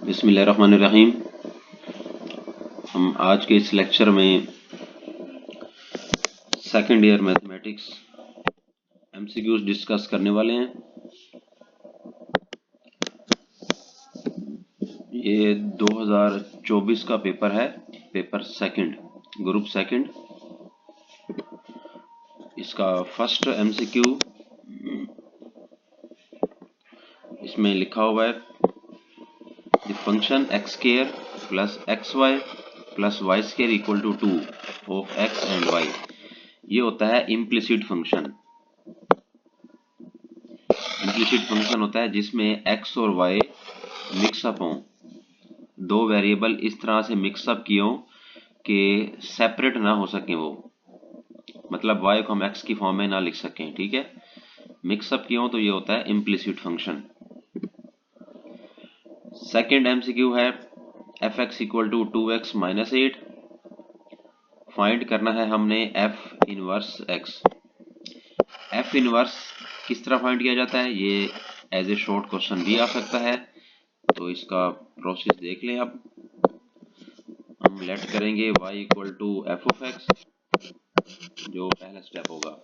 बिस्मिल्लाहिर्रहमानिर्रहीम। हम आज के इस लेक्चर में second year mathematics MCQs discuss करने वाले हैं। ये 2024 का पेपर है, पेपर सेकंड, ग्रुप सेकंड। इसका फर्स्ट एमसीक्यू इसमें लिखा हुआ है, the function x square plus x y plus y square equal to 2 of x and y. ये होता है इम्प्लिसिट फंक्शन। इम्प्लिसिट फंक्शन होता है जिसमें एक्स और वाई मिक्सअप हों, दो वेरिएबल इस तरह से मिक्सअप किए हों कि सेपरेट ना हो सकें। वो मतलब वाई को हम एक्स की फॉर्म में ना लिख सकें, ठीक है। मिक्सअप किए हों तो ये होता है इम्प्लिसिट फंक्शन। सेकेंड एमसीक्यू है f x equal to 2x minus 8। Find करना है हमने f inverse x. F inverse किस तरह फाइंड किया जाता है, ये एज ए शॉर्ट क्वेश्चन भी आ सकता है, तो इसका प्रोसेस देख लें। अब हम लेट करेंगे y equal to f of x, जो पहला स्टेप होगा।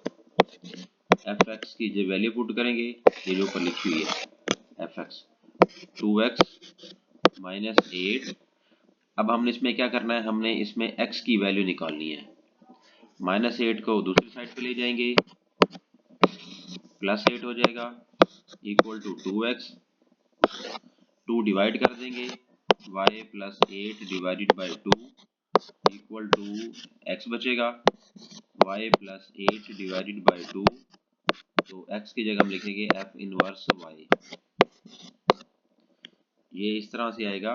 एफ एक्स की जो वैल्यू पुट करेंगे, ये जो ऊपर लिखी हुई है एफ एक्स 2x माइनस 8। अब हमने इसमें क्या करना है, हमने इसमें x की वैल्यू निकालनी है। माइनस 8 को दूसरी साइड पे ले जाएंगे, प्लस 8 हो जाएगा इक्वल टू 2x। 2 डिवाइड कर देंगे, y plus 8 divided by 2 equal to x बचेगा, y प्लस 8 डिवाइडेड बाई 2, तो x की जगह हम लिखेंगे f इनवर्स y। ये इस तरह से आएगा।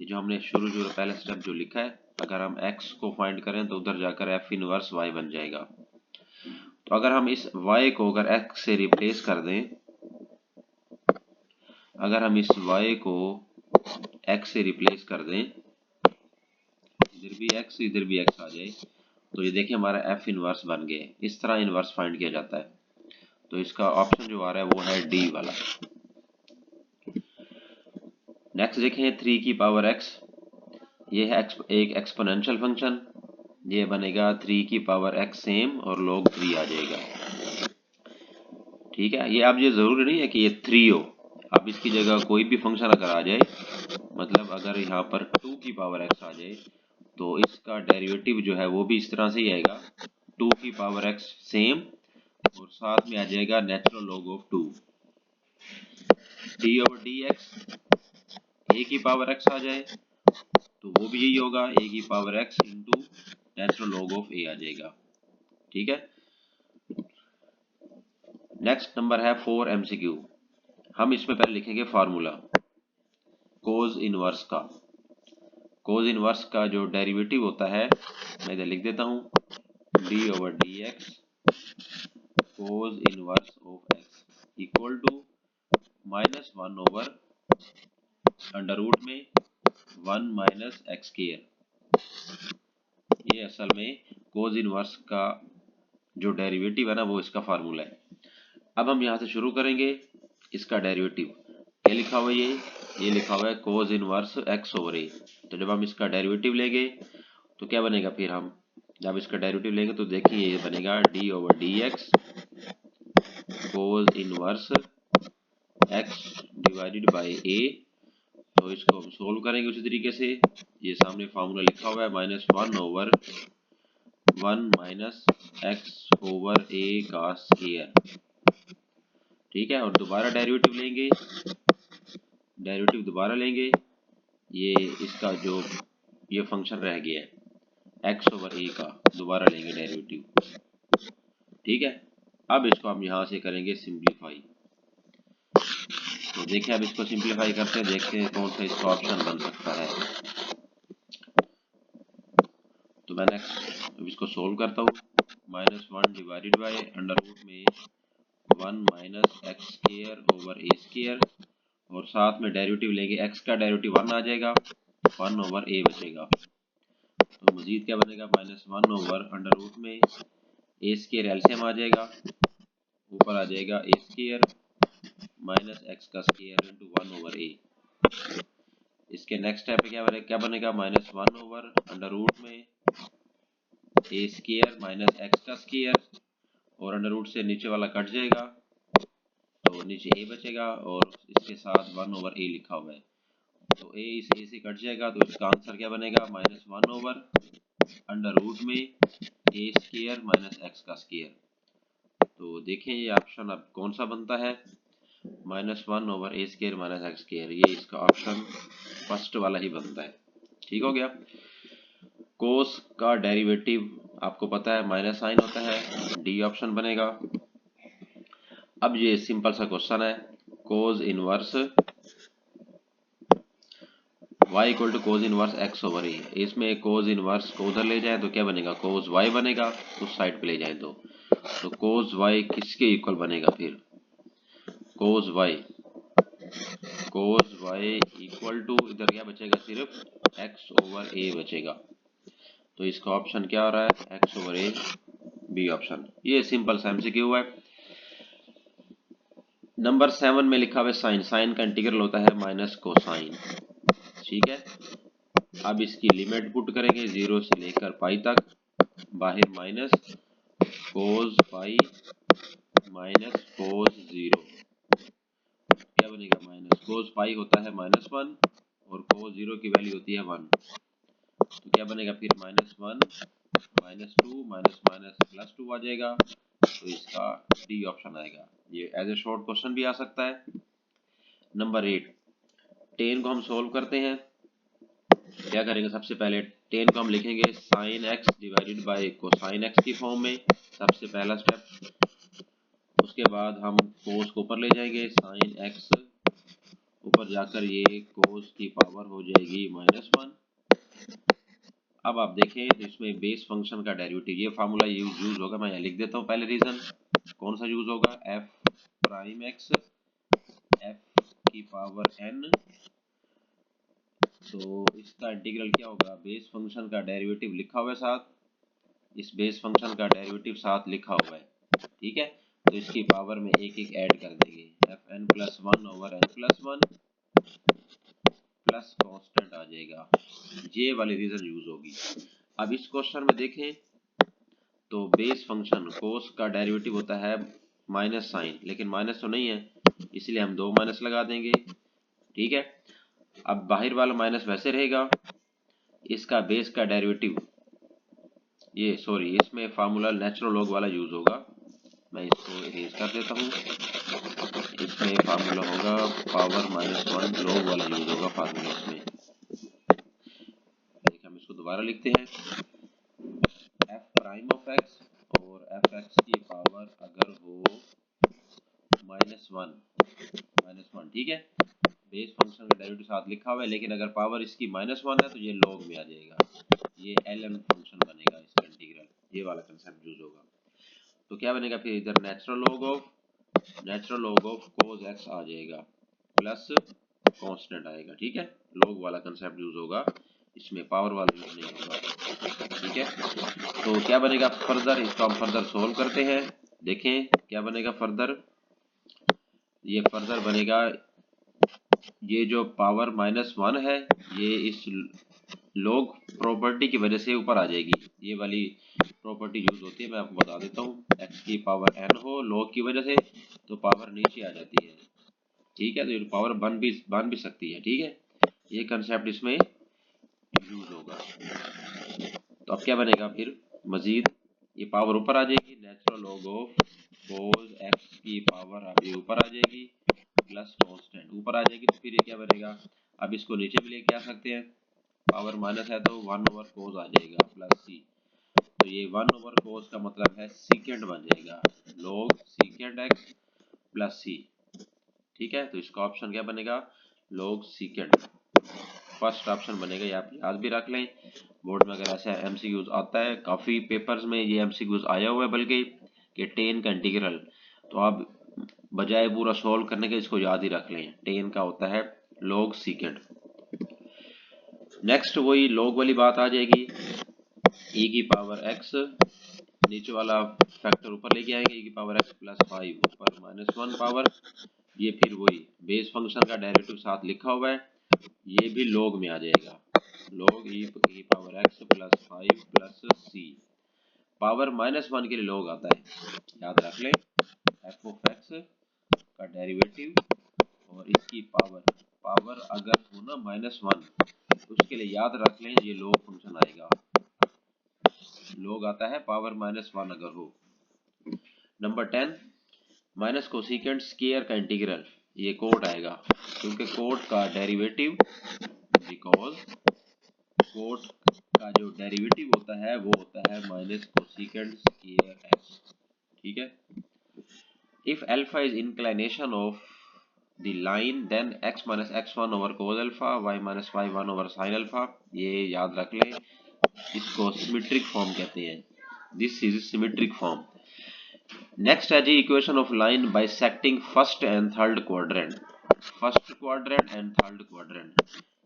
ये जो हमने शुरू पहला स्टेप जो लिखा है, अगर हम x को फाइंड करें तो उधर जाकर f इनवर्स y बन जाएगा। तो अगर हम इस y को अगर x से रिप्लेस कर दें, अगर हम इस y को x से रिप्लेस कर दें, इधर भी x इधर भी x आ जाए, तो ये देखिए हमारा f इनवर्स बन गया। इस तरह इनवर्स फाइंड किया जाता है। तो इसका ऑप्शन जो आ रहा है वो है डी वाला। नेक्स्ट देखें 3 की पावर x। ये है एक एक्सपोनेंशियल फंक्शन। ये बनेगा 3 की पावर x सेम और log 3 आ जाएगा, ठीक है। ये अब ये जरूरी नहीं है कि ये 3 हो। अब इसकी जगह कोई भी फंक्शन अगर आ जाए, मतलब अगर यहाँ पर 2 की पावर x आ जाए, तो इसका डेरिवेटिव जो है वो भी इस तरह से ही आएगा, 2 की पावर x सेम और साथ में आ जाएगा natural log of 2। D over d x, a की पावर x आ जाए तो वो भी यही होगा, ए की power x into natural log of a आ जाएगा, ठीक है। नेक्स्ट नंबर है 4 एमसीक्यू। हम इसमें पहले लिखेंगे फार्मूला कोज इनवर्स का। कोज इनवर्स का जो डेरिवेटिव होता है, मैं इधर लिख देता हूँ, d over d x cos inverse of x equal to -1 over under root में 1 माइनस एक्स स्क्वायर। ये असल में कोज इनवर्स का जो डेरिवेटिव है ना, वो इसका फार्मूला है। अब हम यहाँ से शुरू करेंगे इसका डेरिवेटिव। क्या लिखा हुआ है, ये लिखा हुआ है कोज इनवर्स एक्स ओवर ए। तो जब हम इसका डेरिवेटिव लेंगे तो क्या बनेगा, फिर हम जब इसका डेरिवेटिव लेंगे तो देखिए ये बनेगा d over d x cos inverse x divided by a. तो इसको हम सोल्व करेंगे उसी तरीके से। ये सामने फार्मूला लिखा हुआ है -1 ओवर 1 माइनस एक्स ओवर ए का स्क्वायर, ठीक है। और दोबारा डेरिवेटिव लेंगे, डेरिवेटिव दोबारा लेंगे, ये इसका जो ये फंक्शन रह गया है एक्स ओवर ए का, दोबारा लेंगे डेरिवेटिव, ठीक है। अब इसको हम यहाँ से करेंगे सिंप्लीफाई। तो देखिए अब इसको सिंप्लीफाई करते हैं, देखते हैं कौन सा इसका ऑप्शन बन सकता है। तो मैं नेक्स्ट अब इसको सोल्व करता हूँ। -1 डिवाइडेड बाई अंडर रूट में 1 माइनस एक्स स्क्वायर ओवर ए स्क्वायर, और साथ में डेरिवेटिव लेंगे, x का डेरिवेटिव 1 आ जाएगा, 1 ओवर a बचेगा। तो मजीद क्या बनेगा, -1 ओवर अंडर रूट में a स्क्वायर एलसीएम आ जाएगा, ऊपर आ जाएगा a स्क्वायर माइनस एक्स का स्क्वायर इंटू 1 ओवर a। इसके नेक्स्ट स्टेप पे क्या बनेगा -1 ओवर अंडर रूट में ए स्क्वायर माइनस एक्स का स्क्वायर, और अंडर रूट से नीचे वाला कट जाएगा तो नीचे ए बचेगा और इसके साथ 1 ओवर ए लिखा हुआ है, तो ए इस ए से कट जाएगा तो इसका आंसर क्या बनेगा -1 ओवर अंडर रूट में ए स्क्वायर माइनस एक्स का स्क्वायर। तो देखें ये ऑप्शन अब कौन सा बनता है, -1 ओवर ए स्क्वायर माइनस एक्स स्क्वायर, ये इसका ऑप्शन फर्स्ट वाला ही बनता है। ठीक हो गया। कोस का डेरिवेटिव आपको पता है माइनस साइन होता है, डी ऑप्शन बनेगा। अब ये सिंपल सा क्वेश्चन है, cos inverse y equal to cos inverse x over a, इसमें कोस इनवर्स को उधर ले जाए तो क्या बनेगा कोस y बनेगा, उस साइड पे ले जाए तो कोस y किसके इक्वल बनेगा, फिर कोस y इक्वल टू इधर क्या बचेगा सिर्फ x ओवर a बचेगा, तो इसका ऑप्शन क्या आ रहा है x over a, B option. ये सिंपल सा एमसीक्यू है। नंबर 7 में लिखा हुआ है साइन, साइन का इंटीग्रल होता है माइनस कोसाइन। ठीक है, अब इसकी लिमिट पुट करेंगे 0 से लेकर पाई तक, बाहर minus cos pi minus cos 0, क्या बनेगा माइनस कोस पाई होता है -1 और कोस 0 की वैल्यू होती है 1, तो क्या बनेगा फिर -1 -2 माइनस माइनस +2 आ जाएगा, तो इसका डी ऑप्शन आएगा। ये एज ए शॉर्ट क्वेश्चन भी आ सकता है। नंबर 8, टेन को हम सोल्व करते हैं। क्या करेंगे, सबसे पहले टेन को हम लिखेंगे sine x divided by cosine x की फॉर्म में, सबसे पहला स्टेप। उसके बाद हम कोस को ऊपर ले जाएंगे, साइन एक्स ऊपर जाकर ये कोस की पावर हो जाएगी -1। अब आप देखें तो इसमें बेस फंक्शन का डेरिवेटिव, ये फार्मूला यूज होगा, मैं यहाँ लिख देता हूँ पहले रीजन कौन सा यूज होगा, एफ प्राइम एक्स एफ की पावर एन, तो इसका इंटीग्रल क्या होगा, बेस फंक्शन का डेरिवेटिव लिखा हुआ है साथ, इस बेस फंक्शन का डेरिवेटिव साथ लिखा हुआ है। ठीक है, तो इसकी पावर में एक एक ऐड कर देंगे, f n plus 1 over n plus 1 plus constant आ जाएगा, ये वाली रीजन यूज होगी। अब इस क्वेश्चन में देखें तो बेस फंक्शन कोस का डेरिवेटिव होता है माइनस साइन, लेकिन माइनस तो नहीं है इसलिए हम 2 माइनस लगा देंगे। ठीक है, अब बाहर वाला माइनस वैसे रहेगा, इसका बेस का डेरिवेटिव ये सॉरी इसमें फार्मूला नेचुरल लॉग वाला यूज होगा, मैं इसको इरेज कर देता हूँ। इसमें फार्मूला होगा पावर -1 लॉग वाला यूज होगा फार्मूला इसमें। देखिए हम इसको दोबारा लिखते हैं, एफ प्राइम ऑफ एक्स और एफ एक्स की पावर अगर हो -1, ठीक है, बेस फंक्शन का डेरिवेटिव साथ लिखा हुआ है, लेकिन अगर पावर इसकी -1 है तो ये लॉग में आ जाएगा, ये ln फंक्शन बनेगा इसका इंटीग्रल, ये वाला कंसेप्ट यूज होगा। तो क्या बनेगा फिर इधर natural log of cos x आ जाएगा प्लस कांस्टेंट आएगा। ठीक है, लॉग वाला कंसेप्ट यूज होगा, इसमें पावर वाला यूज नहीं होगा। ठीक है, तो क्या बनेगा फर्दर, इसको हम फर्दर सोल्व करते हैं। देखें क्या बनेगा फर्दर, ये फर्दर बनेगा, ये जो पावर -1 है ये इस लॉग प्रॉपर्टी की वजह से ऊपर आ जाएगी, ये वाली प्रॉपर्टी यूज होती है, मैं आपको बता देता हूँ, x की पावर n हो लॉग की वजह से तो पावर नीचे आ जाती है। ठीक है, तो ये पावर बन भी सकती है। ठीक है, ये कंसेप्ट इसमें यूज होगा। तो अब क्या बनेगा फिर मजीद, ये पावर ऊपर आ जाएगी, natural log of cos x की पावर अब ये ऊपर आ जाएगी प्लस कांस्टेंट ऊपर आ जाएगी, तो फिर ये क्या बनेगा, अब इसको नीचे भी लेके आ सकते हैं, पावर माइनस है तो 1 ओवर कोस आ जाएगा प्लस सी, तो ये 1 ओवर कोस का मतलब है सीकेंट बन जाएगा, लॉग सीकेंट एक्स प्लस सी। ठीक है, तो इसका ऑप्शन क्या बनेगा, लॉग सीकेंट, फर्स्ट ऑप्शन बनेगा, ये आप याद भी रख लें, बोर्ड में अगर ऐसा एमसीक्यूज आता है, काफ़ी पेपर्स में ये एमसीक्यूज आया हुआ है बल्कि कि टेन का इंटीग्रल, तो आप बजाय पूरा सॉल्व करने के इसको याद ही रख लें, टेन का होता है लॉग सीकेंट। नेक्स्ट वही लॉग वाली बात आ जाएगी, e की पावर x, नीचे वाला फैक्टर ऊपर लेके आएंगे, e की पावर x प्लस 5 ऊपर -1 पावर, ये फिर वही बेस फंक्शन का डेरिवेटिव साथ लिखा हुआ है ये भी log में आ जाएगा, log e power x plus 5 plus c। Power -1 के लिए log आता है, याद रख लें। f ऑफ x का डेरिवेटिव और इसकी पावर अगर हो ना -1, उसके लिए याद रख लें ये log फंक्शन आएगा। log आता है पावर -1 अगर हो। नंबर 10, माइनस कोसिकेंट स्क्वायर का इंटीग्रल, ये कोट आएगा क्योंकि कोट का डेरिवेटिव, बिकॉज कोट का जो डेरिवेटिव होता है वो होता है माइनस कोसिकेंट स्क्वायर एक्स। ठीक है। If alpha is inclination of the line then x minus x1 over cos alpha, y minus y1 over sine alpha. ये याद रख लें, इसको सिमेट्रिक फॉर्म कहते हैं। This is symmetric form. Next है जी equation of line bisecting first and third quadrant. First quadrant and third quadrant,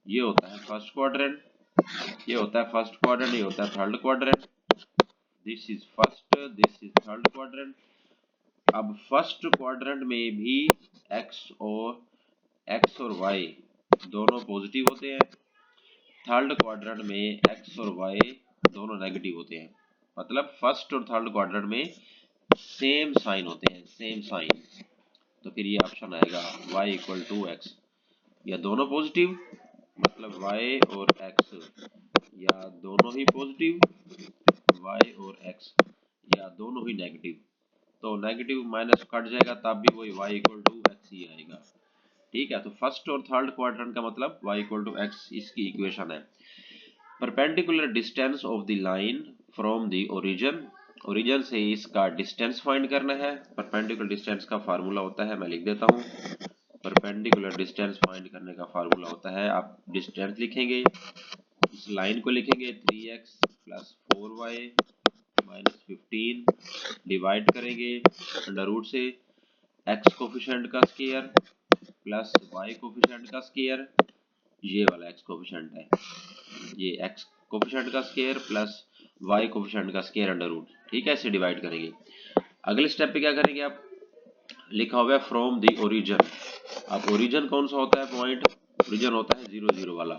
ये होता है फर्स्ट क्वाड्रेंट, ये होता है फर्स्ट क्वाड्रेंट, ये होता है third quadrant. This is first, this is third quadrant. अब फर्स्ट क्वाड्रेंट में भी x और y दोनों पॉजिटिव होते हैं, थर्ड क्वाड्रेंट में x और y दोनों नेगेटिव होते हैं। मतलब फर्स्ट और थर्ड क्वाड्रेंट में सेम साइन होते हैं, सेम साइन। तो फिर ये ऑप्शन आएगा y इक्वल टू x, या दोनों पॉजिटिव मतलब y और x, या दोनों ही पॉजिटिव y और x, या दोनों ही नेगेटिव। तो नेगेटिव माइनस कट जाएगा तब भी वही y इक्वल टू x ही आएगा। ठीक है। तो फर्स्ट और थर्ड क्वाड्रेंट का मतलब y इक्वल टू x इसकी इक्वेशन है। Perpendicular distance of the line from the origin, origin से इसका डिस्टेंस फाइंड करना है। परपेंडिकुलर डिस्टेंस का फार्मूला होता है, मैं लिख देता हूँ। परपेंडिकुलर डिस्टेंस फाइंड करने का फार्मूला होता है, आप डिस्टेंस लिखेंगे, इस लाइन को लिखेंगे 3x plus 4y minus 15, divide करेंगे अंडर रूट से x कोफिशिएंट का स्क्वायर प्लस y कोफिशिएंट का स्क्वायर, ये वाला x कोफिशिएंट है, ये x कोफिशिएंट का स्क्वायर प्लस y कोफिशिएंट का स्क्वायर अंडर रूट। ठीक है, इसे डिवाइड करेंगे। अगले स्टेप पे क्या करेंगे, आप लिखा हुआ है फ्रॉम द ओरिजिन। अब ओरिजिन कौन सा होता है पॉइंट, ओरिजिन होता है 0 0 वाला।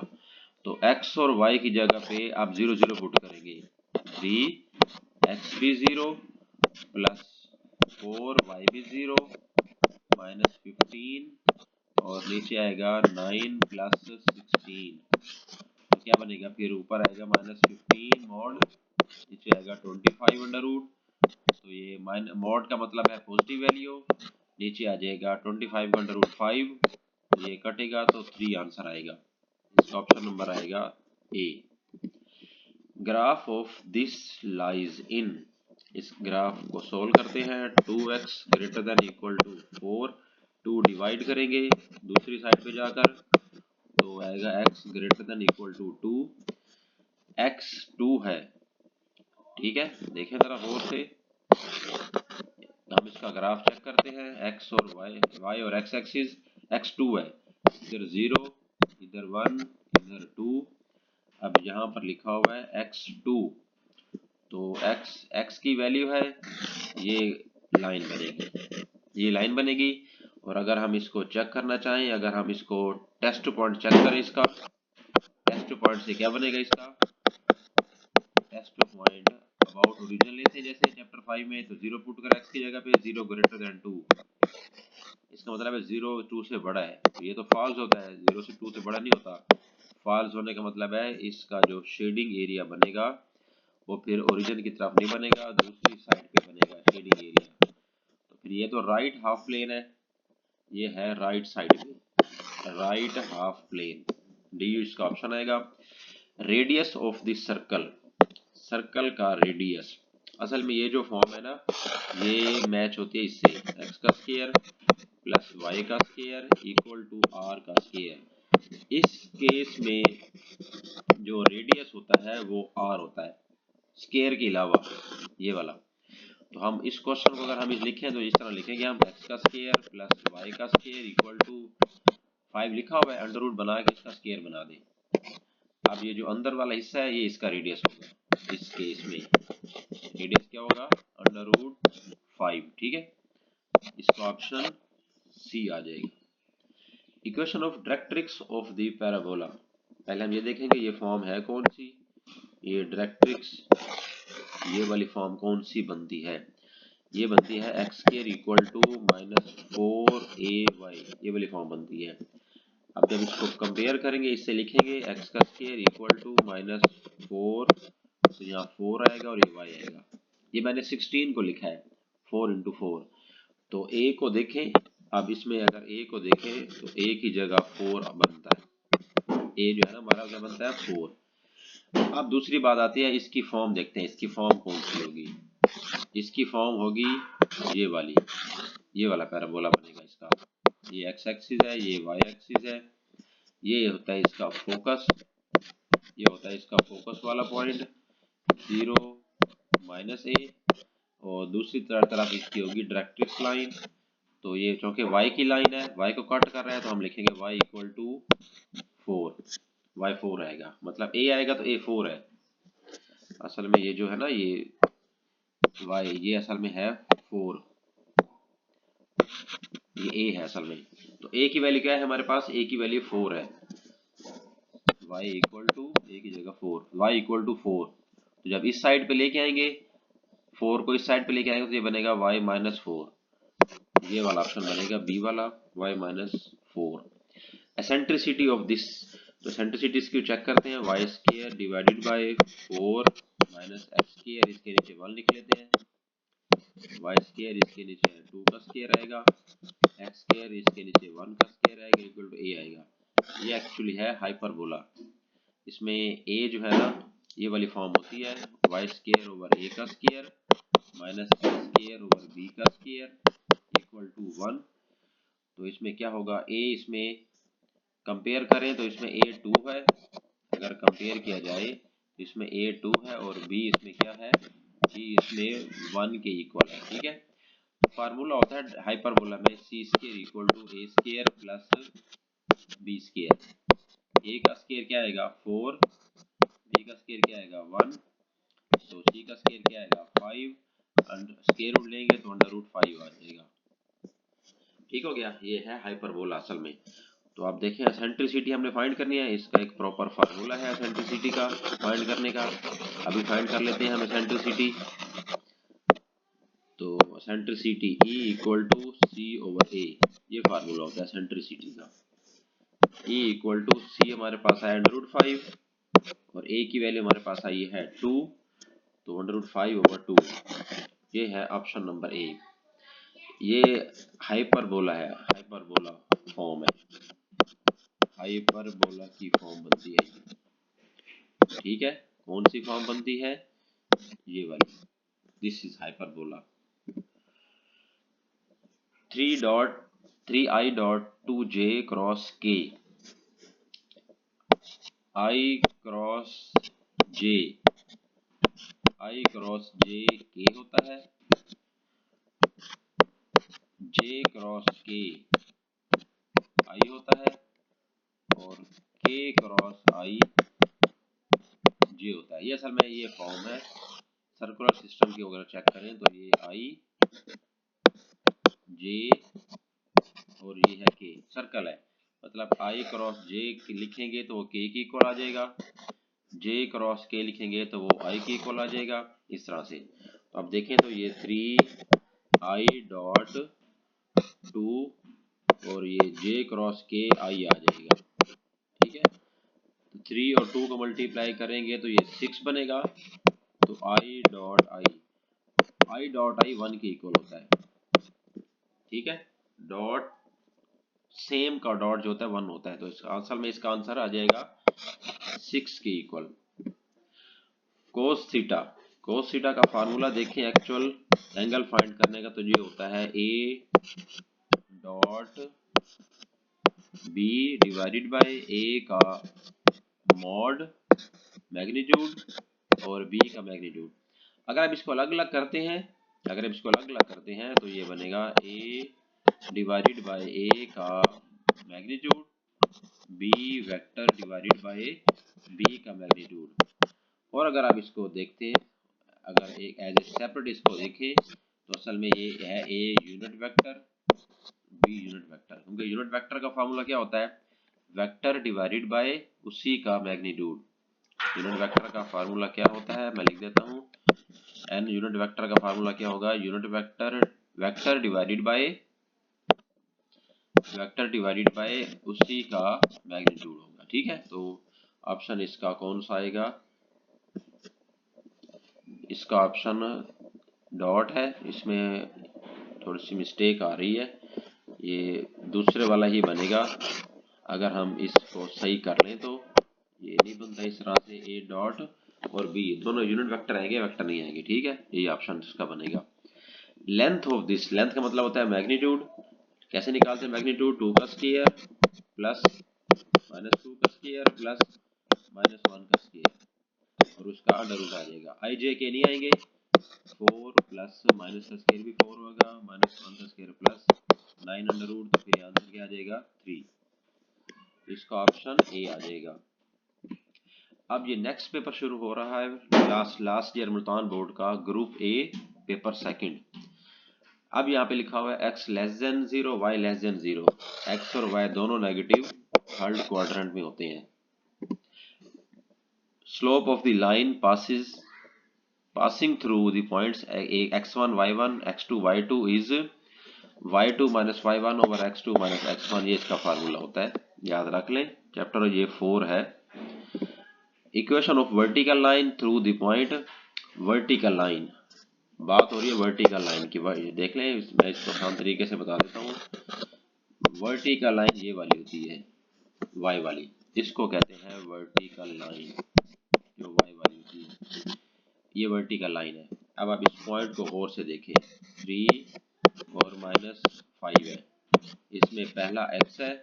तो x और y की जगह पे आप 0 0 पुट करेंगे, 3x भी 0 प्लस 4y भी 0 माइनस 15 और नीचे आएगा 9 प्लस 16। तो क्या बनेगा, फिर ऊपर आएगा माइनस 15 मॉड, नीचे आएगा 25 अंडर रूट। तो ये मॉड का मतलब है पॉजिटिव वैल्यू, नीचे आ जाएगा 25 अंडर रूट 5, ये कटेगा तो 3 आंसर आएगा। इसका ऑप्शन नंबर आएगा a. Graph of this lies in, इस ग्राफ को सोल्व करते हैं। 2x greater than equal to 4, 2 डिवाइड करेंगे दूसरी साइड पे जाकर, तो आएगा x greater than equal to 2, x 2 है। ठीक है, देखें जरा गौर से, हम इसका ग्राफ चेक करते हैं। x और y और x एक्सिस, x 2 है, इधर 0 इधर 1 इधर 2। अब यहाँ पर लिखा हुआ है x 2, तो x की वैल्यू है, ये लाइन बनेगी, ये लाइन बनेगी। और अगर हम इसको चेक करना चाहें, अगर हम इसको टेस्ट पॉइंट चेक करें, इसका टेस्ट पॉइंट से क्या बनेगा, इसका टेस्ट पॉइंट अबाउट ओरिजिन लेते हैं जैसे चैप्टर 5 में, तो 0 पुट कर x की जगह पे 0 ग्रेटर देन 2, इसका मतलब है 0 2 से बड़ा है, तो ये तो फॉल्स होता है, 0 से 2 से बड़ा नहीं होता। फॉल्स होने का मतलब है इसका जो शेडिंग एरिया बनेगा वो फिर ओरिजिन की तरफ नहीं बनेगा, दूसरी साइड पे बनेगा शेडिंग एरिया। तो फिर ये तो राइट हाफ प्लेन है, ये है राइट साइड पे, राइट हाफ प्लेन, डी इसका ऑप्शन आएगा। Radius of the circle, circle का रेडियस, असल में ये जो फॉर्म है ना, ये मैच होती है इससे, एक्स का स्क्वायर प्लस वाई का स्क्वायर इक्वल टू आर का स्क्वायर। इस केस में जो रेडियस होता है वो आर होता है, स्क्वायर के अलावा, ये वाला। तो हम इस क्वेश्चन को अगर हम लिखें तो इस तरह लिखेंगे हम, एक्स का स्क्वायर प्लस वाई का स्क्वायर इक्वल टू 5 लिखा हुआ है, अंडर रूट बना के इसका स्क्वायर बना दें। अब ये जो अंदर वाला हिस्सा है ये इसका रेडियस होगा, इस केस में रेडियस क्या होगा, अंडर रूट 5। ठीक है, इसका ऑप्शन सी आ जाएगा। Equation of directrix of the parabola. पहले हम ये देखेंगे ये फॉर्म है कौन सी, ये डायरेक्ट्रिक्स, ये वाली फॉर्म कौन सी बनती है, ये बनती है x square equal to -4ay, ये वाली फॉर्म बनती है। अब जब इसको कंपेयर करेंगे इससे लिखेंगे एक्स का स्क्वायर इक्वल टू -4, तो यहाँ 4 आएगा और ये y आएगा। ये मैंने 16 को लिखा है 4 × 4। तो a को देखें, अब इसमें अगर a को देखें तो a की जगह 4 बनता है, a जो है ना हमारा क्या बनता है 4। अब दूसरी बात आती है इसकी फॉर्म देखते हैं, इसकी फॉर्म कौन सी होगी। इसकी फॉर्म होगी ये वाली, ये वाला पैराबोला बनेगा इसका। ये x एक्सिस है, ये y एक्सिस है, ये होता है इसका फोकस, ये होता है इसका फोकस वाला पॉइंट 0 -a, और दूसरी तरफ इसकी होगी डायरेक्ट्रिक्स लाइन। तो ये चूंकि y की लाइन है, y को कट कर रहा है, तो हम लिखेंगे y इक्वल टू 4, y 4 आएगा, मतलब a आएगा तो a 4 है। असल में ये जो है ना ये y, ये असल में है 4, ये a है असल में। तो a की वैल्यू क्या है हमारे पास, a की वैल्यू 4 है, y इक्वल टू a की जगह 4, y इक्वल टू 4। तो जब इस साइड पे लेके आएंगे 4 को, इस साइड पे लेके आएंगे तो ये बनेगा y -4, ये वाला ऑप्शन बनेगा बी वाला, y -4। एसेंट्रिसिटी ऑफ दिस, तो एसेंट्रिसिटी इसकी चेक करते हैं, y square divided bye 4 minus x square, इसके नीचे 1 लिख लेते हैं, y स्क्वायर इसके नीचे 2 का स्क्वायर आएगा, x स्क्वायर इसके नीचे 1 का स्क्वायर आएगा, इक्वल टू a आएगा। ये एक्चुअली है हाइपरबोला। इसमें a जो है ना ये वाली फॉर्म होती है y स्क्वायर ओवर a का square minus x square over b का स्क्वायर इक्वल टू 1। तो इसमें क्या होगा, a इसमें कंपेयर करें तो इसमें a 2 है, अगर कंपेयर किया जाए तो इसमें a 2 है और b इसमें क्या है, b इसमें 1 के इक्वल है। ठीक है, फार्मूला होता है हाइपरबोला में c square equal to a square plus b square. a का स्क्वायर क्या आएगा 4, b का स्क्वायर क्या आएगा 1, तो c का स्क्वायर क्या आएगा 5, स्क्वायर रूट लेंगे तो √5 आ जाएगा। ठीक हो गया, ये है हाइपरबोला असल में। तो आप देखें एसेंट्रिसिटी हमने फाइंड करनी है, इसका एक प्रॉपर फार्मूला है एसेंट्रिसिटी का फाइंड करने का। अभी फाइंड कर लेते हैं हम एसेंट्रिसिटी। तो eccentricity E equal to C/A, ये फार्मूला होता है एसेंट्रिसिटी का। E इक्वल टू C हमारे पास है √5 और A की वैल्यू हमारे पास आई है 2, तो √5/2, ये है ऑप्शन नंबर ए। ये हाइपरबोला है, हाइपरबोला फॉर्म है, हाइपरबोला की फॉर्म बनती है। ठीक है, कौन सी फॉर्म बनती है, ये वाली, this is hyperbola. 3.3i.2j cross k, i cross j, i cross j k होता है, j क्रॉस k i होता है, और k क्रॉस i j होता है। ये असल में ये फॉर्म है सर्कुलर सिस्टम की। अगर चेक करें तो ये i j और ये है k, सर्कल है, मतलब i क्रॉस j लिखेंगे तो वो k की इक्वल आ जाएगा, j क्रॉस k लिखेंगे तो वो i की इक्वल आ जाएगा, इस तरह से। तो अब देखें तो ये 3i.2 और ये j क्रॉस k i आ जाएगा। ठीक है, तो 3 और 2 को मल्टीप्लाई करेंगे तो ये 6 बनेगा, तो i.i 1 के इक्वल होता है। ठीक है, डॉट सेम का डॉट जो होता है 1 होता है, तो इसका असल में इसका आंसर आ जाएगा 6 के equal. Cos theta, cos theta का फार्मूला देखें एक्चुअल एंगल फाइंड करने का, तो ये होता है a dot b divided by a का मॉड मैग्नीट्यूड और b का मैग्नीट्यूड। अगर आप इसको अलग अलग करते हैं, अगर आप इसको अलग अलग करते हैं तो ये बनेगा a डिवाइडेड बाय a का magnitude, b vector divided bye b का मैग्नीट्यूड। और अगर आप इसको देखते हैं, अगर एक एज ए सेपरेट इसको देखें तो असल में ये है a unit vector, B unit vector, क्योंकि यूनिट वेक्टर का फॉर्मूला क्या होता है, वेक्टर डिवाइडेड बाय उसी का मैग्नीट्यूड। यूनिट वेक्टर का फार्मूला क्या होता है, मैं लिख देता हूँ, एन यूनिट वेक्टर का फार्मूला क्या होगा, यूनिट वेक्टर डिवाइडेड बाय उसी का मैग्नीट्यूड होगा। ठीक है, तो ऑप्शन इसका कौन सा आएगा, इसका ऑप्शन डॉट है, इसमें थोड़ी सी मिस्टेक आ रही है, ये दूसरे वाला ही बनेगा। अगर हम इसको सही कर लें तो ये नहीं बनता इस तरह से, ए डॉट और बी दोनों यूनिट वेक्टर आएंगे, वेक्टर नहीं आएंगे। ठीक है, यही ऑप्शन इसका बनेगा। लेंथ ऑफ दिस, लेंथ का मतलब होता है मैग्नीट्यूड। कैसे निकालते हैं मैग्नीट्यूड, 2 का स्क्वायर प्लस -2 का स्क्वायर प्लस -1 का स्क्वायर और उसका अंडर रूट आ जाएगा। आई जे के नहीं आएंगे, 4 प्लस माइनस का स्क्वायर भी 4 होगा, -1 का स्क्वायर प्लस 9 अंडर रूट, तो फिर आंसर क्या आ जाएगा 3। इसका ऑप्शन ए आ जाएगा। अब ये नेक्स्ट पेपर शुरू हो रहा है लास्ट ईयर मुल्तान बोर्ड का ग्रुप ए पेपर सेकंड। अब यहाँ पे लिखा हुआ है x less than 0 y less than 0, x और y दोनों नेगेटिव थर्ड क्वाड्रेंट में होते हैं। Slope of the line passing through the points x1 y1 x2 y2 is y2 minus y1 over x2 minus x1, ये इसका formula होता है, याद रख लें। चैप्टर ये 4 है। Equation of vertical line through the point, vertical line, बात हो रही है वर्टिकल लाइन की, देख लें, मैं इसको आसान तरीके से बता देता हूँ। वर्टिकल लाइन ये वाली होती है, वाई वाली, इसको कहते हैं वर्टिकल लाइन, जो वाई वाली होती है, ये वर्टिकल लाइन है। अब आप इस पॉइंट को गौर से देखें, 3 और -5 है, इसमें पहला x है,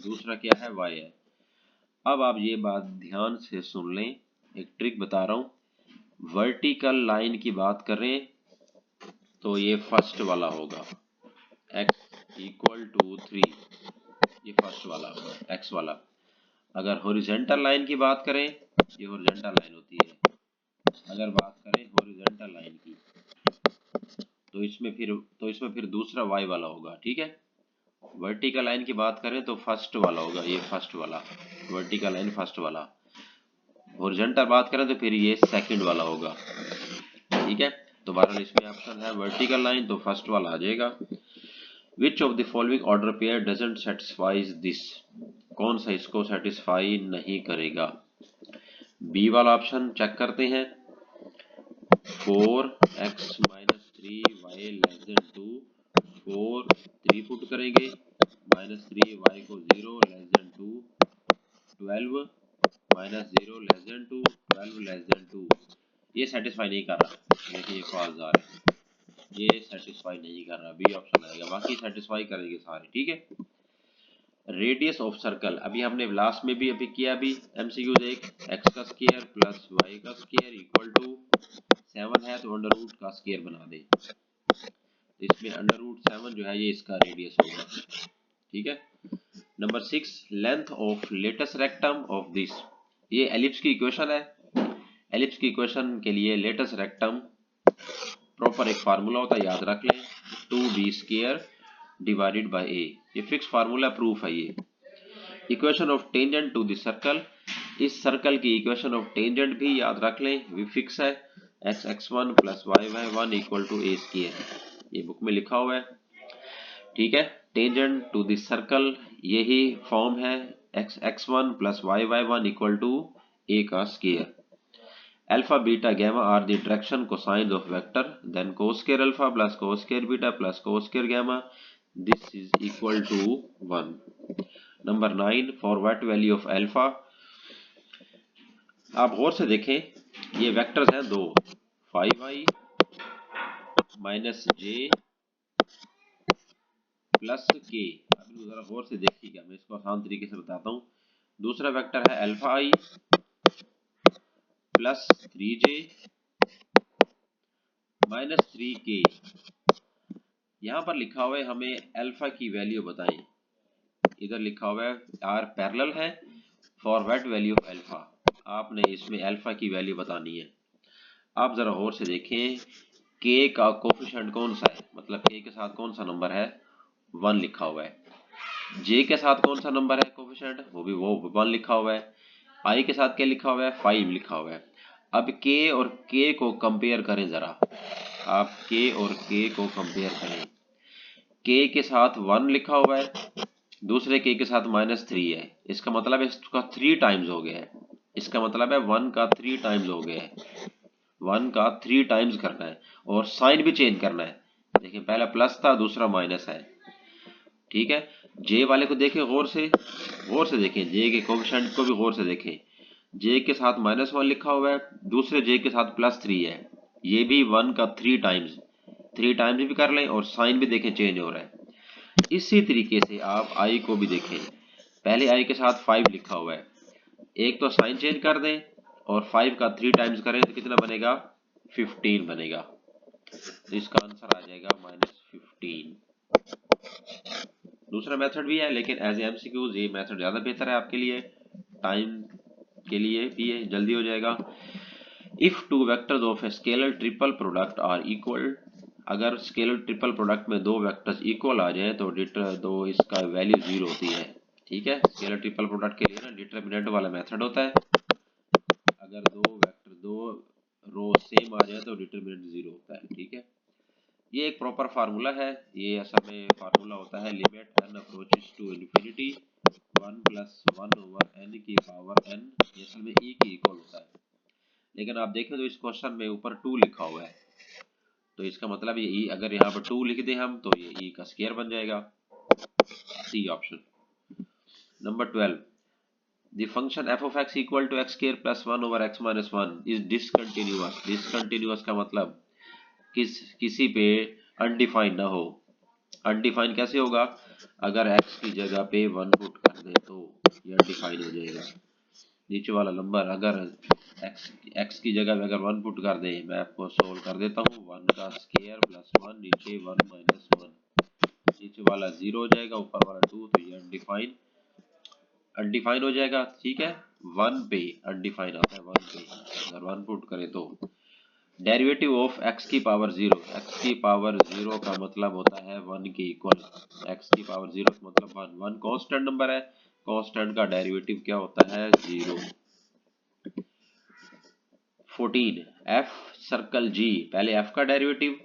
दूसरा क्या है y है। अब आप ये बात ध्यान से सुन लें, एक ट्रिक बता रहा हूँ। वर्टिकल लाइन की बात करें तो ये फर्स्ट वाला होगा, x इक्वल टू 3, ये फर्स्ट वाला होगा x वाला। अगर हॉरिजॉन्टल लाइन की बात करें, ये हॉरिजॉन्टल लाइन होती है। अगर बात करें हॉरिजॉन्टल लाइन की तो इसमें फिर दूसरा y वाला होगा। ठीक है, वर्टिकल लाइन की बात करें तो फर्स्ट वाला होगा, ये फर्स्ट वाला, वर्टिकल लाइन फर्स्ट वाला। हॉरिजॉन्टल बात करें तो फिर ये सेकंड वाला होगा। ठीक है, तो बहरहाल इसमें ऑप्शन है वर्टिकल लाइन, तो फर्स्ट वाला आ जाएगा। Which of the following order pair doesn't satisfies this, कौन सा इसको सेटिस्फाई नहीं करेगा। बी वाला ऑप्शन चेक करते हैं, 4x minus 3y less than 2, 4 3 put करेंगे, -3y को 0 less than 2, 12 -0 less than 2, 12 less than 2, ये सेटिस्फाई नहीं कर रहा, देखिए ये फॉल्स आ रहा है, ये सेटिस्फाई नहीं कर रहा, बी ऑप्शन आएगा, बाकी सेटिस्फाई करेंगे सारे। ठीक है, रेडियस ऑफ सर्कल, अभी हमने लास्ट में भी अभी किया, अभी एमसीक्यूज एक, x का स्क्वायर प्लस y का स्क्वायर इक्वल टू 7 है तो अंडर रूट का स्क्वायर बना दे, इसमें अंडर रूट 7 जो है ये इसका रेडियस होगा। ठीक है, number 6, length of latus rectum of this, ये एलिप्स की इक्वेशन है। एलिप्स की इक्वेशन के लिए लेटस रेक्टम प्रॉपर एक फार्मूला होता है, याद रख लें, 2b square divided by a, ये फिक्स फार्मूला प्रूफ है। ये equation of tangent to the circle, इस सर्कल की इक्वेशन ऑफ टेंजेंट भी याद रख लें, भी फिक्स है, x1 plus y1 equal to a square, ये बुक में लिखा हुआ है। ठीक है, टेंजेंट टू द सर्कल यही फॉर्म है, x1 plus y1 equal to a का square. Alpha, beta, gamma are the direction cosines of vector. Then cos square alpha plus cos square beta plus cos square gamma. This is equal to 1. Number 9, for what value of alpha? आप गौर से देखें, ये vectors हैं दो, 5i minus जे plus के। अभी जरा गौर से देखिएगा, मैं इसको आसान तरीके से बताता हूँ। दूसरा वेक्टर है अल्फा आई प्लस 3j माइनस 3k। यहाँ पर लिखा हुआ है हमें अल्फा की वैल्यू बताएं, इधर लिखा हुआ है आर पैरेलल है, for what value of alpha, आपने इसमें अल्फा की वैल्यू बतानी है। आप जरा गौर से देखें, के का कोफिशिएंट कौन सा है, मतलब के के साथ कौन सा नंबर है, 1 लिखा हुआ है। जे के साथ कौन सा नंबर है कोफिशिएंट, वो 1 लिखा हुआ है। आई के साथ क्या लिखा हुआ है, 5 लिखा हुआ है। अब के और के को कंपेयर करें जरा, आप के और के को कंपेयर करें। के के साथ 1 लिखा हुआ है, दूसरे के साथ -3 है, इसका मतलब है इसका 3 टाइम्स हो गया है। इसका मतलब है 1 का 3 टाइम्स हो गया है, 1 का 3 टाइम्स करना है और साइन भी चेंज करना है। देखिए पहला प्लस था, दूसरा माइनस है, ठीक है। जे वाले को देखें गौर से देखें, जे के कोएफिशिएंट को भी गौर से देखें। जे के साथ -1 लिखा हुआ है, दूसरे जे के साथ +3 है, ये भी 1 का 3 टाइम्स भी कर लें और साइन भी देखें चेंज हो रहा है। इसी तरीके से आप आई को भी देखें, पहले आई के साथ 5 लिखा हुआ है, एक तो साइन चेंज कर दें और 5 का 3 टाइम्स करें तो कितना बनेगा, 15 बनेगा। तो इसका आंसर आ जाएगा -15। दूसरा मेथड भी है लेकिन एज एमसीक्यूज ये मेथड ज्यादा बेहतर है आपके लिए, टाइम के लिए भी है, जल्दी हो जाएगा। If two vectors of a scalar triple product are equal, अगर स्केलर ट्रिपल प्रोडक्ट में दो वेक्टर्स इक्वल आ जाए तो इसका वैल्यू 0 होती है, ठीक है। स्केलर ट्रिपल प्रोडक्ट के लिए ना डिटरमिनेंट वाला मेथड होता है, अगर दो रो सेम आ जाए तो डिटरमिनेंट 0 होता है, ठीक है। ये एक प्रॉपर फार्मूला है, ये असल में फार्मूला होता है limit n approaches to infinity 1 + 1 over n की पावर n, ये असल में e की इक्वल होता है। लेकिन आप देखें तो इस क्वेश्चन में ऊपर 2 लिखा हुआ है, तो इसका मतलब ये e, अगर यहाँ पर 2 लिख दें हम तो ये e का स्क्वायर बन जाएगा, C option. Number 12, the function f of x equal to x square plus 1 over x minus 1 is discontinuous। discontinuous का मतलब किसी पे अनडिफाइंड ना हो। अनडिफाइंड कैसे होगा, अगर x की जगह पे 1 पुट कर दे तो ये अनडिफाइंड हो जाएगा। नीचे वाला नंबर अगर x की जगह पे अगर 1 पुट कर दे, मैं आपको सोल्व कर देता हूँ, 1 का स्क्वायर प्लस 1 नीचे 1 माइनस 1, नीचे वाला 0 हो जाएगा, ऊपर वाला 2, तो ये अनडिफाइन हो जाएगा, ठीक है। 1 पे अनडिफाइन आता है, 1 पे अगर 1 पुट करें तो। डेरिवेटिव ऑफ x की पावर 0, x की पावर 0 का मतलब होता है 1 के इक्वल। x की पावर 0 का मतलब 1, 1 कांस्टेंट नंबर है, कांस्टेंट का डेरिवेटिव क्या होता है, 0। 14, f सर्कल g, पहले f का डेरिवेटिव,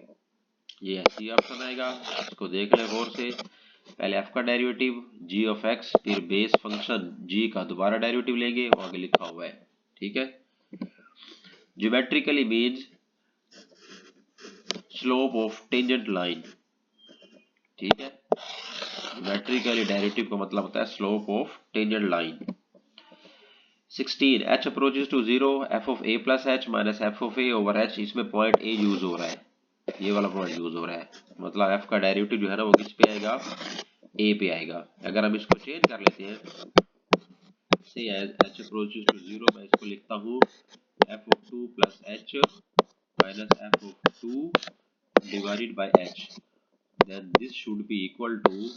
ये सी ऑप्शन आएगा, इसको देख ले गौर से। पहले f का डेरिवेटिव g ऑफ x, फिर बेस फंक्शन g का दोबारा डेरिवेटिव लेंगे, वो आगे लिखा हुआ है, ठीक है। Geometrically means slope of tangent line, ठीक है। ज्योमेट्रिकली डेरिवेटिव का मतलब होता है slope of tangent line. 16, h approaches to 0 f of a plus h minus f of a over h, इसमें पॉइंट a यूज हो रहा है, ये वाला पॉइंट यूज हो रहा है, मतलब f का डेरिवेटिव जो है ना वो किस पे आएगा, a पे आएगा। अगर हम इसको चेंज कर लेते हैं, से h अप्रोचेस टू 0, मैं इसको लिखता हूँ f of 2 plus h minus f of 2 divided by h, then this should be equal to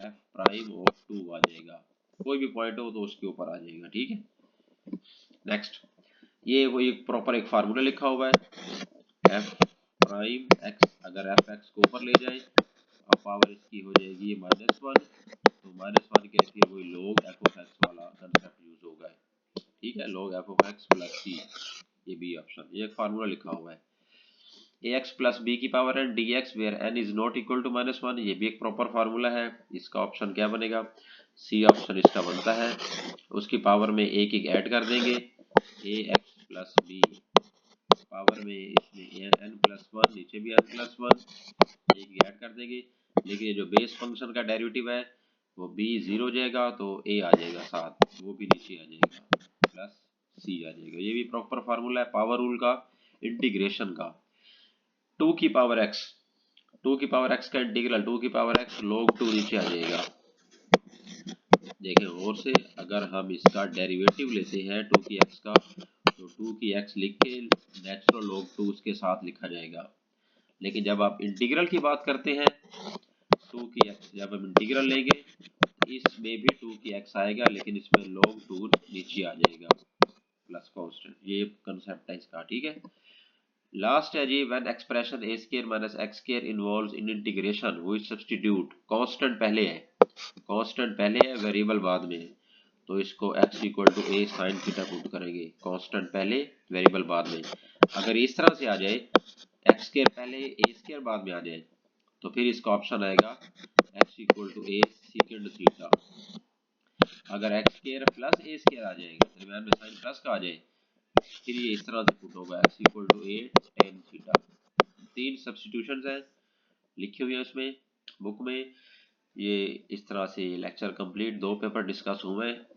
f prime of 2 आ जाएगा, कोई भी पॉइंट हो तो उसके ऊपर आ जाएगा, ठीक है। नेक्स्ट, ये वो एक प्रॉपर एक फार्मूला लिखा हुआ है, f प्राइम x, अगर f x को ऊपर ले जाए और पावर इसकी हो जाएगी -1, तो -1 के लिए वही log f of x वाला कंसेप्ट यूज होगा, ठीक है, log f of x plus c, ये बी ऑप्शन, ये एक फार्मूला लिखा हुआ है। ax प्लस b की power n dx where n is not equal to -1, ये भी एक प्रॉपर फार्मूला है, इसका ऑप्शन क्या बनेगा, सी ऑप्शन इसका बनता है। उसकी पावर में एक एक ऐड कर देंगे, ax प्लस b पावर में इसमें n प्लस 1, नीचे भी n प्लस 1, एक ऐड कर देंगे। लेकिन ये जो बेस फंक्शन का डेरिवेटिव है वो b 0 हो जाएगा, तो a आ जाएगा साथ, वो भी नीचे आ जाएगा, प्लस c आ जाएगा। ये भी प्रॉपर फार्मूला है पावर रूल का, इंटीग्रेशन का। 2 की पावर x, 2 की पावर x का इंटीग्रल 2 की पावर x log 2 नीचे आ जाएगा। देखें और से, अगर हम इसका डेरिवेटिव लेते हैं 2 की x का, तो 2 की x लिख के नेचुरल log 2 उसके साथ लिखा जाएगा। लेकिन जब आप इंटीग्रल की बात करते हैं 2 की x, जब हम इंटीग्रल लेंगे इसमें भी 2 की x आएगा, लेकिन इसमें log 2 नीचे आ जाएगा प्लस कांस्टेंट, ये कंसेप्ट है इसका, ठीक है। लास्ट है जी, when expression a square minus x square involves in integration which substitute, constant पहले है, कांस्टेंट पहले है, वेरिएबल बाद में है, तो इसको x equal to a sine theta put करेंगे, कांस्टेंट पहले वेरिएबल बाद में। अगर इस तरह से आ जाए एक्स स्क्वायर पहले ए स्क्वायर बाद में आ जाए तो फिर इसका ऑप्शन आएगा x equal to a second theta. अगर x square plus a square आ जाएगा, दरम्यान में साइन प्लस का आ जाए, फिर ये इस तरह से पुट होगा x equal to a tan theta. तीन सब्स्टिट्यूशंस हैं लिखी हुई है उसमें बुक में। ये इस तरह से लेक्चर कंप्लीट, दो पेपर डिस्कस हुए हैं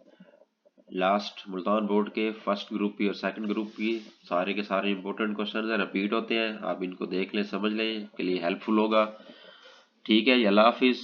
लास्ट मुल्तान बोर्ड के, फर्स्ट ग्रुप की और सेकंड ग्रुप की। सारे के सारे इंपॉर्टेंट क्वेश्चन हैं, रिपीट होते हैं, आप इनको देख लें, समझ लें, के लिए हेल्पफुल होगा। ठीक है, अल्लाह हाफिज़।